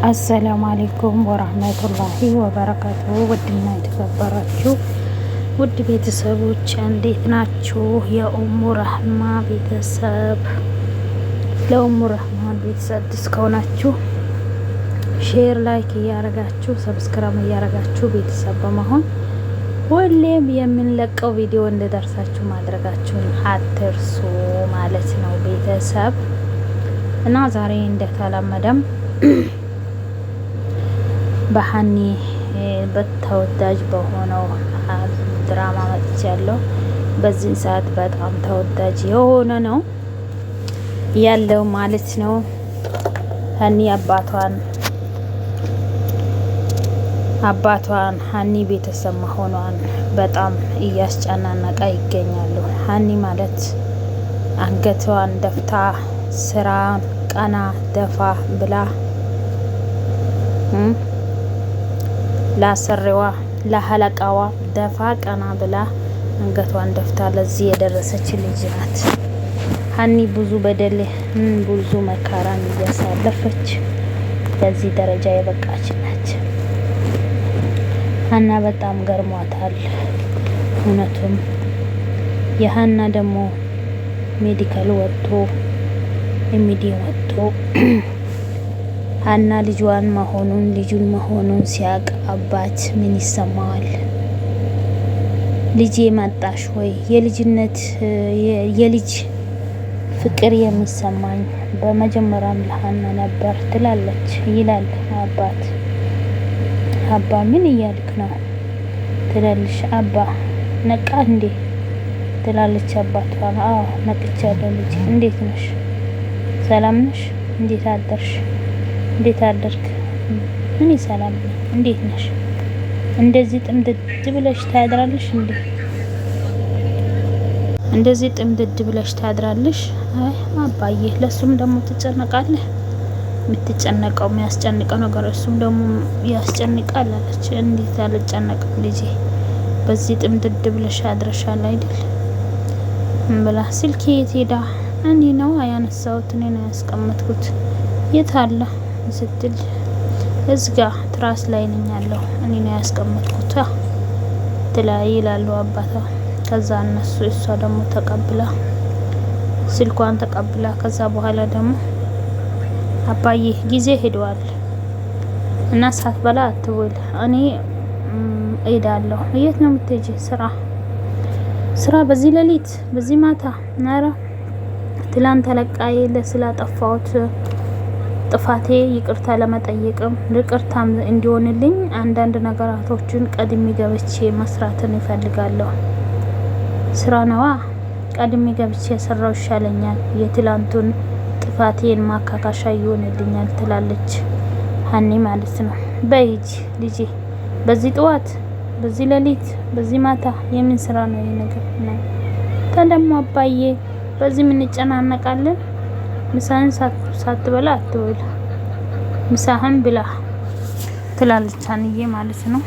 አሰላሙ አለይኩም ወራህመቱላሂ ወበረካቱ። ውድና የተከበራችሁ ውድ ቤተሰቦች እንዴት ናችሁ? የኡሙ ረህማ ቤተሰብ ለኡሙ ረህማን ቤተሰብ አዲስ ከሆናችሁ ሼር፣ ላይክ እያረጋችሁ ሰብስክራይብ እያረጋችሁ ቤተሰብ በመሆን ሁሌም የምንለቀው ቪዲዮ እንደደርሳችሁ ማድረጋችሁን አትርሱ ማለት ነው ቤተሰብ። እና ዛሬ እንደተለመደም በሀኒ በተወዳጅ በሆነው ድራማ መጥቻለሁ። በዚህ ሰዓት በጣም ተወዳጅ የሆነ ነው ያለው ማለት ነው። ሀኒ አባቷን ሀኒ ቤተሰብ መሆኗን በጣም እያስጨናነቀ ይገኛሉ። ሀኒ ማለት አንገቷን ደፍታ ስራ ቀና ደፋ ብላ ላሰሪዋ ለሀለቃዋ ደፋ ቀና ብላ አንገቷን ደፍታ ለዚህ የደረሰች ልጅ ናት። ሀኒ ብዙ በደል ብዙ መከራን እያሳለፈች ለዚህ ደረጃ የበቃች ናት። ሀና በጣም ገርሟታል እውነቱም። የሀና ደግሞ ሜዲካል ወጥቶ ሚዲያ ወጥቶ ሀና ልጁን መሆኑን ሲያቅ አባት ምን ይሰማዋል? ልጄ መጣሽ ወይ? የልጅ ፍቅር የሚሰማኝ በመጀመሪያም ለሀና ነበር ይላል አባት። አባ ምን እያልክ ነው ትላለች። አባ ነቃ እንዴ ትላለች አባቷ። አዎ ነቅቻለሁ ልጄ። እንዴት ነሽ? ሰላም ነሽ? እንዴት አደርሽ? እንዴት አደርክ? ምን ሰላም ነኝ። እንዴት ነሽ? እንደዚህ ጥምድድ ብለሽ ታድራለሽ እንዴ? እንደዚህ ጥምድድ ብለሽ ታድራለሽ? አይ አባዬ፣ ለሱም ደግሞ ትጨነቃለህ። የምትጨነቀው የሚያስጨንቀው ነገር እሱም ደግሞ ያስጨንቃል አለች። እንዴት አልጨነቅም ልጄ፣ በዚህ ጥምድድ ብለሽ አድረሻል አይደል ብላ ስልኬ የት ሄዳ? እኔ ነው ያነሳሁት፣ እኔ ነው ያስቀመጥኩት። የት አለ ስትል እዝጋ ትራስ ላይ ነኝ ያለው፣ እኔ ነው ያስቀመጥኩት ትላይ ይላሉ አባቷ። ከዛ እሷ ደግሞ ተቀብላ ስልኳን ተቀብላ ከዛ በኋላ ደግሞ አባዬ ጊዜ ሄዷል እና ሳትበላ አትውል፣ እኔ እሄዳለሁ። የት ነው የምትሄጂ? ስራ በዚህ ሌሊት በዚህ ማታ? ኧረ ትላንት ተለቃዬ ስላጠፋሁት ጥፋቴ ይቅርታ ለመጠየቅም ይቅርታም እንዲሆንልኝ አንዳንድ ነገራቶችን ቀድሜ ገብቼ መስራትን ይፈልጋለሁ። ስራ ነዋ፣ ቀድሜ ገብቼ ሰራው ይሻለኛል። የትላንቱን ጥፋቴን ማካካሻ ይሆንልኛል ትላለች ሀኒ ማለት ነው። በይጂ ልጄ፣ በዚህ ጠዋት በዚህ ሌሊት በዚህ ማታ የምን ስራ ነው ይሄ ነገር ነው? ተደሞ አባዬ በዚህ ምን እንጨናነቃለን? ምሳህን ሳትበላ አትውል፣ ምሳህን ብላ ትላለች ሀኒዬ ማለት ነው።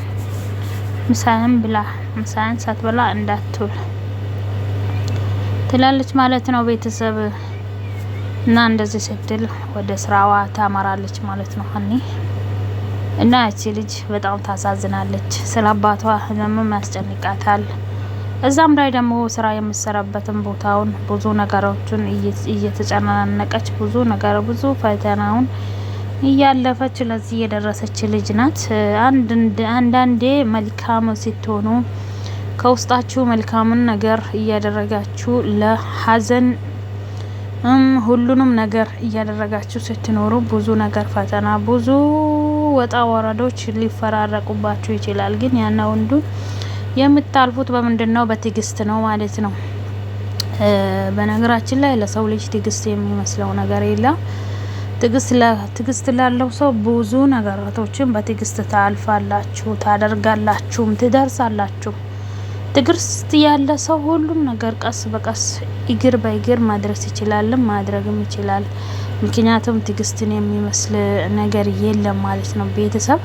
ምሳህን ብላ፣ ምሳህን ሳትበላ እንዳትውል ትላለች ማለት ነው ቤተሰብ። እና እንደዚህ ስትል ወደ ስራዋ ታመራለች ማለት ነው ሀኒ። እና እቺ ልጅ በጣም ታሳዝናለች። ስለ አባቷ ህመም ያስጨንቃታል። እዛም ላይ ደግሞ ስራ የምትሰራበትን ቦታውን ብዙ ነገሮችን እየተጨናነቀች ብዙ ፈተናውን እያለፈች ለዚህ የደረሰች ልጅ ናት። አንዳንዴ መልካም ስትሆኑ ከውስጣችሁ መልካምን ነገር እያደረጋችሁ ለሀዘን ሁሉንም ነገር እያደረጋችሁ ስትኖሩ ብዙ ነገር ፈተና ብዙ ወጣ ወረዶች ሊፈራረቁባችሁ ይችላል። ግን ያና ወንዱ የምታልፉት በምንድነው? በትዕግስት ነው ማለት ነው። በነገራችን ላይ ለሰው ልጅ ትዕግስት የሚመስለው ነገር የለም። ትዕግስት ላለው ሰው ብዙ ነገራቶችን በትዕግስት ታልፋላችሁ፣ ታደርጋላችሁም፣ ትደርሳላችሁ። ትዕግስት ያለ ሰው ሁሉም ነገር ቀስ በቀስ እግር በእግር ማድረስ ይችላልም ማድረግም ይችላል። ምክንያቱም ትዕግስትን የሚመስል ነገር የለም ማለት ነው ቤተሰብ።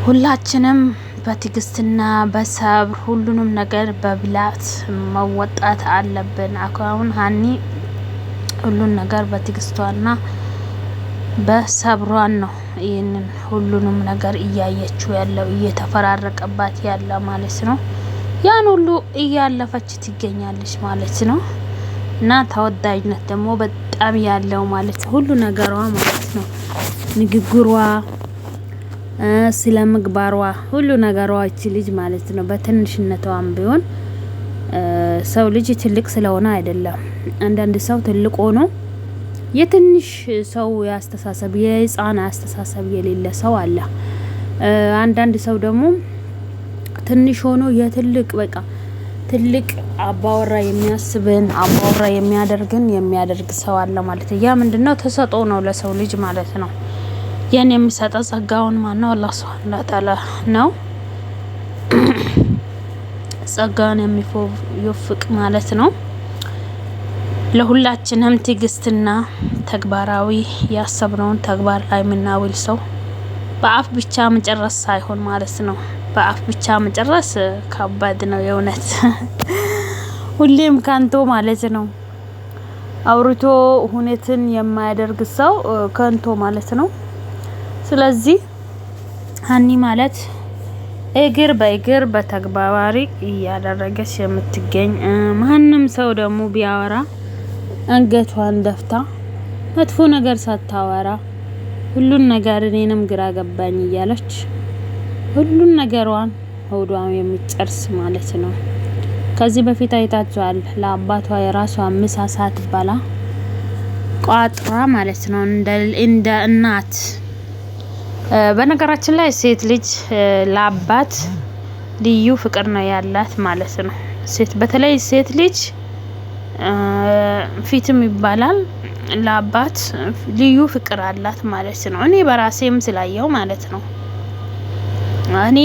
ሁላችንም በትዕግስትና በሰብር ሁሉንም ነገር በብላት መወጣት አለብን። አሁን ሀኒ ሁሉን ነገር በትዕግስቷና በሰብሯን ነው ይህንን ሁሉንም ነገር እያየችው ያለው እየተፈራረቀባት ያለ ማለት ነው። ያን ሁሉ እያለፈች ትገኛለች ማለት ነው። እና ተወዳጅነት ደግሞ በጣም ያለው ማለት ሁሉ ነገሯ ማለት ነው። ንግግሯ፣ ስለ ምግባሯ ሁሉ ነገሯ እቺ ልጅ ማለት ነው። በትንሽነቷም ቢሆን ሰው ልጅ ትልቅ ስለሆነ አይደለም። አንዳንድ ሰው ትልቅ ሆኖ የትንሽ ሰው ያስተሳሰብ የህፃን አስተሳሰብ የሌለ ሰው አለ። አንዳንድ ሰው ደግሞ ትንሽ ሆኖ የትልቅ በቃ ትልቅ አባወራ የሚያስብን አባወራ የሚያደርግ ሰው አለ ማለት ነው። ያ ምንድነው? ተሰጦ ነው ለሰው ልጅ ማለት ነው። ያን የሚሰጠው ጸጋውን ማን ነው? አላህ Subhanahu Wa Ta'ala ነው። ጸጋን የሚወፍቅ ማለት ነው። ለሁላችንም ትዕግስትና ተግባራዊ ያሰብነውን ተግባር ላይ የምናውል ሰው በአፍ ብቻ መጨረስ ሳይሆን ማለት ነው። በአፍ ብቻ መጨረስ ከባድ ነው የእውነት ሁሌም ከንቶ ማለት ነው። አውርቶ ሁኔትን የማያደርግ ሰው ከንቶ ማለት ነው። ስለዚህ ሀኒ ማለት እግር በእግር በተግባራዊ እያደረገች የምትገኝ ማንም ሰው ደግሞ ቢያወራ አንገቷን ደፍታ መጥፎ ነገር ሳታወራ ሁሉን ነገር እኔንም ግራ ገባኝ እያለች ሁሉን ነገሯን ሆዷን የሚጨርስ ማለት ነው። ከዚህ በፊት አይታችኋል። ለአባቷ የራሷ ምሳ ሳትበላ ቋጥራ ማለት ነው እንደ እናት። በነገራችን ላይ ሴት ልጅ ለአባት ልዩ ፍቅር ነው ያላት ማለት ነው። በተለይ ሴት ልጅ ፊትም ይባላል ለአባት ልዩ ፍቅር አላት ማለት ነው። እኔ በራሴም ስላየው ማለት ነው። እኔ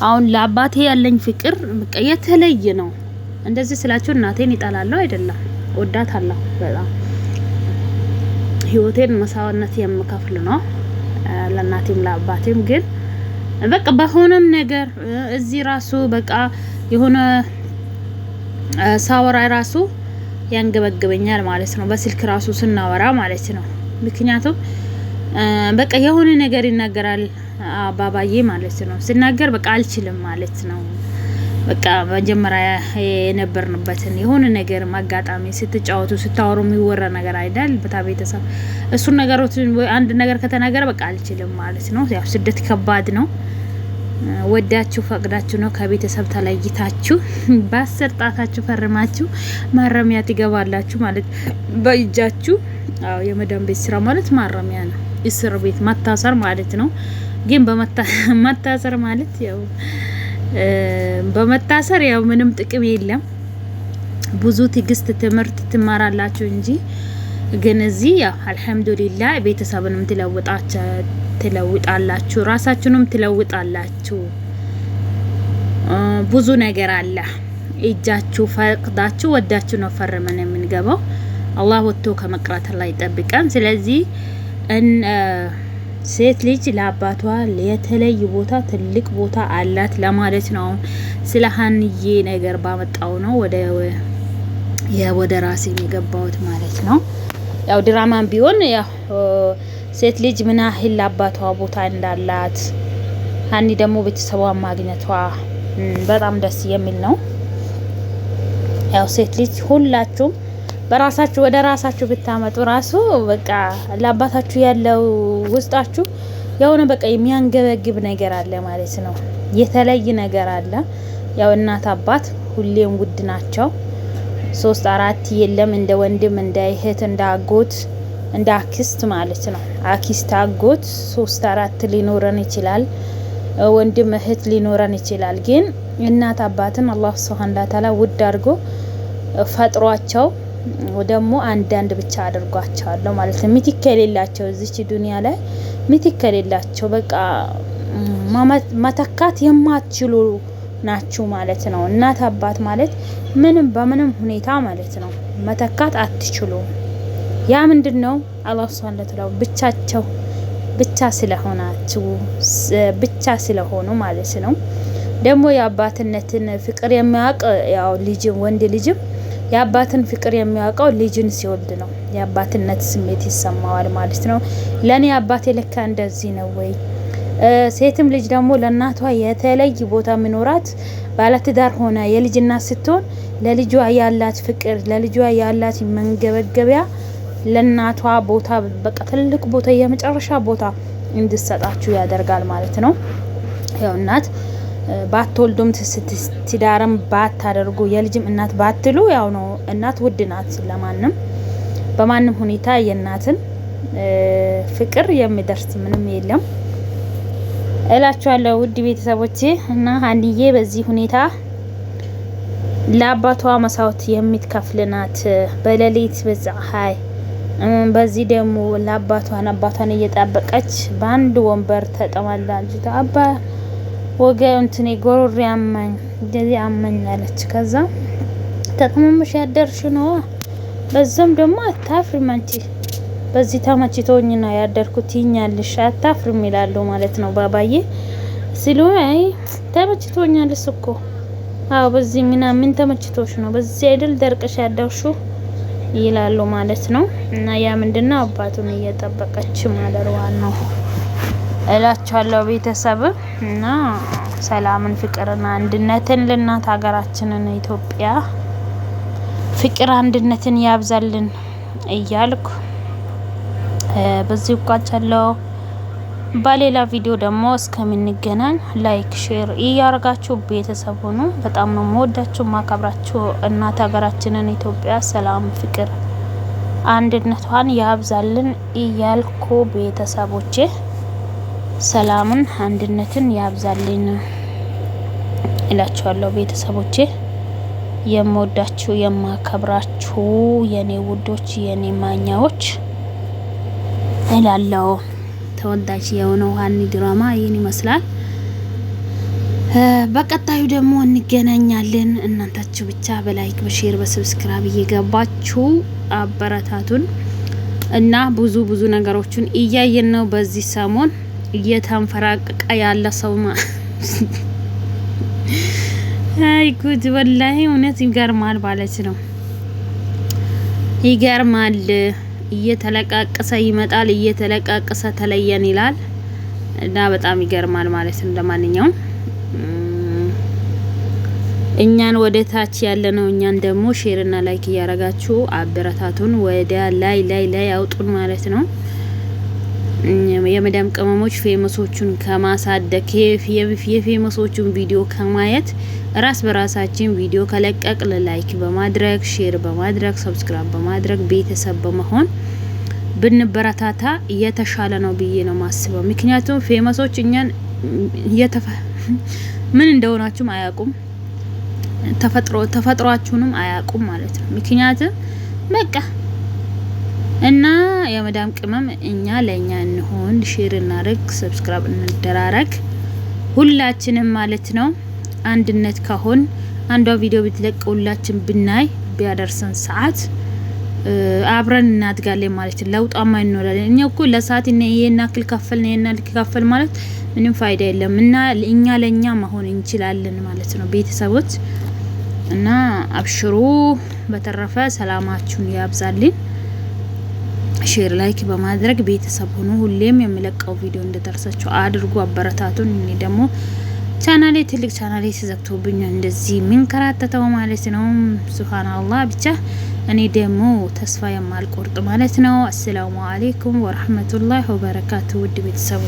አሁን ለአባቴ ያለኝ ፍቅር በቃ የተለየ ነው። እንደዚህ ስላችሁ እናቴን ይጣላለሁ አይደለም፣ ወዳታለሁ በጣም ህይወቴን መስዋዕትነት የምከፍል ነው ለእናቴም ለአባቴም። ግን በቃ በሆነም ነገር እዚህ ራሱ በቃ የሆነ ሳወራ ራሱ ያንገበግበኛል ማለት ነው። በስልክ ራሱ ስናወራ ማለት ነው። ምክንያቱም በቃ የሆነ ነገር ይናገራል አባባዬ ማለት ነው። ሲናገር በቃ አልችልም ማለት ነው። በቃ መጀመሪያ የነበርንበትን የሆነ ነገር ማጋጣሚ ስትጫወቱ ስታወሩ የሚወራ ነገር አይደል? ቤተሰብ እሱን ነገሮችን አንድ ነገር ከተናገረ በቃ አልችልም ማለት ነው። ያው ስደት ከባድ ነው። ወዳችሁ ፈቅዳችሁ ነው ከቤተሰብ ተለይታችሁ በአስር ጣታችሁ ፈርማችሁ ማረሚያ ትገባላችሁ ማለት በእጃችሁ። አዎ የመዳም ቤት ስራ ማለት ማረሚያ ነው፣ እስር ቤት መታሰር ማለት ነው። ግን በመታሰር ማለት ያው በመታሰር ያው ምንም ጥቅም የለም። ብዙ ትግስት ትምህርት ትማራላችሁ እንጂ ግን እዚህ ያው አልহামዱሊላህ ቤተሰብንም ትለውጣላችሁ፣ ራሳችሁንም ትለውጣላችሁ። ብዙ ነገር አለ። እጃችሁ ፈቅዳችሁ ወዳችሁ ነው ፈርመን የምንገባው። አላህ ወጥቶ ከመቅረት ላይ ይጠብቀን። ስለዚህ ሴት ልጅ ለአባቷ የተለየ ቦታ ትልቅ ቦታ አላት ለማለት ነው። ስለ ሀንዬ ነገር ባመጣው ነው ወደ ራሴ የገባሁት ማለት ነው። ያው ድራማም ቢሆን ያው ሴት ልጅ ምን ያህል ለአባቷ ቦታ እንዳላት ሀኒ ደግሞ ቤተሰቧን ማግኘቷ በጣም ደስ የሚል ነው። ያው ሴት ልጅ ሁላችሁም በራሳችሁ ወደ ራሳችሁ ብታመጡ ራሱ በቃ ለአባታችሁ ያለው ውስጣችሁ የሆነ በቃ የሚያንገበግብ ነገር አለ ማለት ነው። የተለየ ነገር አለ። ያው እናት አባት ሁሌም ውድ ናቸው። 3 4 የለም እንደ ወንድም እንደ እህት እንደ አጎት እንደ አክስት ማለት ነው። አክስት አጎት 3 4 ሊኖረን ይችላል። ወንድም እህት ሊኖረን ይችላል። ግን እናት አባትን አላህ Subhanahu Wa Ta'ala ውድ አድርጎ ፈጥሯቸው ደግሞ አንዳንድ ብቻ አድርጓቸዋለሁ ማለት ነው። ሚቲክ የሌላቸው እዚች ዱንያ ላይ ሚቲክ የሌላቸው በቃ መተካት የማትችሉ ናችሁ ማለት ነው። እናት አባት ማለት ምንም በምንም ሁኔታ ማለት ነው መተካት አትችሉም። ያ ምንድነው? አላህ Subhanahu Wa Ta'ala ብቻቸው ብቻ ስለሆናችሁ ብቻ ስለሆኑ ማለት ነው። ደግሞ የአባትነትን ፍቅር የሚያውቅ ያው ልጅም ወንድ ልጅም የአባትን ፍቅር የሚያውቀው ልጅን ሲወልድ ነው። የአባትነት ስሜት ይሰማዋል ማለት ነው። ለኔ አባቴ ለካ እንደዚህ ነው ወይ? ሴትም ልጅ ደግሞ ለእናቷ የተለየ ቦታ ምኖራት ባለትዳር ሆነ የልጅ እናት ስትሆን ለልጇ ያላት ፍቅር፣ ለልጇ ያላት መንገበገቢያ ለእናቷ ቦታ በቃ ትልቅ ቦታ የመጨረሻ ቦታ እንድሰጣችሁ ያደርጋል ማለት ነው። ያው እናት ባትወልዱም ትዳርም ባታደርጉ የልጅም እናት ባትሉ ያው ነው። እናት ውድ ናት ለማንም በማንም ሁኔታ የእናትን ፍቅር የሚደርስ ምንም የለም እላችኋለሁ ውድ ቤተሰቦቼ። እና ሀንዬ በዚህ ሁኔታ ለአባቷ መስዋዕት የምትከፍል ናት። በሌሊት በፀሐይ በዚህ ደግሞ አባቷን እየጠበቀች በአንድ ወንበር ተጠማላለች። አባ ወገን እንትኔ ጎሮሬ አመኝ እንደዚህ አመኝ አለች። ከዛ ተጠመምሽ ያደርሽ ነው። በዛም ደግሞ አታፍሪም አንቺ በዚህ ተመችቶኝ ነው ያደርኩት ይኛልሽ አታፍሪም ይላሉ ማለት ነው ባባዬ ሲሉ አይ ተመችቶኛልስ እኮ አዎ በዚህ ምን ተመችቶሽ ነው በዚህ አይደል ደርቀሽ ያደርሹ ይላሉ ማለት ነው። እና ያ ምንድነው አባቱን እየጠበቀች ማደርዋ ነው እላችኋለሁ ቤተሰብ። እና ሰላምን ፍቅርና አንድነትን ለእናት ሀገራችንን ኢትዮጵያ ፍቅር አንድነትን ያብዛልን እያልኩ በዚህ ቋጫለሁ። በሌላ ቪዲዮ ደግሞ እስከምንገናኝ ላይክ ሼር እያረጋችሁ ቤተሰብ ሁኑ። በጣም ነው የምወዳችሁ ማከብራችሁ። እናት ሀገራችንን ኢትዮጵያ ሰላም ፍቅር አንድነቷን ያብዛልን እያልኩ ቤተሰቦቼ ሰላምን አንድነትን ያብዛልን እላችኋለሁ ቤተሰቦቼ። የምወዳችሁ የማከብራችሁ የኔ ውዶች የኔ ማኛዎች እላለሁ። ተወዳጅ የሆነው ሀኒ ድራማ ይህን ይመስላል። በቀጣዩ ደግሞ እንገናኛለን። እናንታችሁ ብቻ በላይክ በሼር በሰብስክራይብ እየገባችሁ አበረታቱን እና ብዙ ነገሮችን እያየን ነው። በዚህ ሰሞን እየተንፈራቀቀ ያለ ሰው አይ ጉድ ወላሂ እውነት ይገርማል ማለት ነው። ይገርማል። እየተለቃቀሰ ይመጣል፣ እየተለቃቀሰ ተለየን ይላል እና በጣም ይገርማል ማለት ነው። ለማንኛውም እኛን ወደ ታች ያለ ነው። እኛን ደግሞ ሼር እና ላይክ እያረጋችሁ አበረታቱን፣ ወደ ላይ አውጡን ማለት ነው። የመዳም ቅመሞች ፌመሶቹን ከማሳደግ የፌመሶቹን ቪዲዮ ከማየት ራስ በራሳችን ቪዲዮ ከለቀቅን ላይክ በማድረግ ሼር በማድረግ ሰብስክራይብ በማድረግ ቤተሰብ በመሆን ብንበረታታ እየተሻለ ነው ብዬ ነው ማስበው። ምክንያቱም ፌመሶች እኛን ምን እንደሆናችሁም አያውቁም፣ ተፈጥሯችሁንም አያውቁም ማለት ነው። ምክንያቱም በቃ እና የመዳም ቅመም እኛ ለኛ እንሆን ሼር እናድርግ፣ ሰብስክራይብ እንደራረግ ሁላችንም ማለት ነው። አንድነት ካሆን አንዷ ቪዲዮ ብትለቅ ሁላችን ብናይ ቢያደርሰን ሰዓት አብረን እናድጋለን ማለት ነው። ለውጣማ እንኖራለን። እኛ እኮ ለሰዓት ይሄን ያክል ከፈል ማለት ምንም ፋይዳ የለም እና እኛ ለኛ መሆን እንችላለን ማለት ነው ቤተሰቦች። እና አብሽሩ። በተረፈ ሰላማችሁን ያብዛልን። ሼር ላይክ በማድረግ ቤተሰብ ሆኖ ሁሌም የሚለቀው ቪዲዮ እንደደረሳችሁ አድርጉ፣ አበረታቱን። እኔ ደግሞ ቻናሌ ትልቅ ቻናሌ ተዘግቶብኝ እንደዚህ ምን ከራተተው ማለት ነው። ሱብሃንአላህ ብቻ እኔ ደግሞ ተስፋ የማልቆርጥ ማለት ነው። አሰላሙ አለይኩም ወራህመቱላሂ ወበረካቱ ውድ ቤተሰቦች